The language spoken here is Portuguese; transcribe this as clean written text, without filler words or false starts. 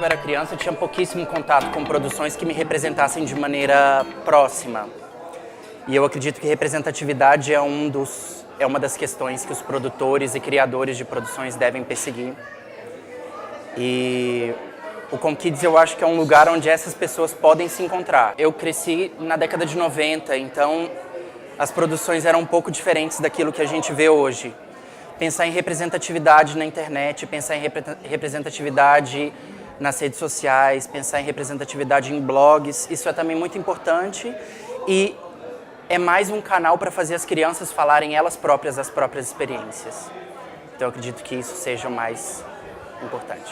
eu era criança, eu tinha pouquíssimo contato com produções que me representassem de maneira próxima. E eu acredito que representatividade é uma das questões que os produtores e criadores de produções devem perseguir. E o ComKids eu acho que é um lugar onde essas pessoas podem se encontrar. Eu cresci na década de 90, então as produções eram um pouco diferentes daquilo que a gente vê hoje. Pensar em representatividade na internet, pensar em representatividade nas redes sociais, pensar em representatividade em blogs, isso é também muito importante e é mais um canal para fazer as crianças falarem elas próprias as próprias experiências. Então eu acredito que isso seja o mais importante.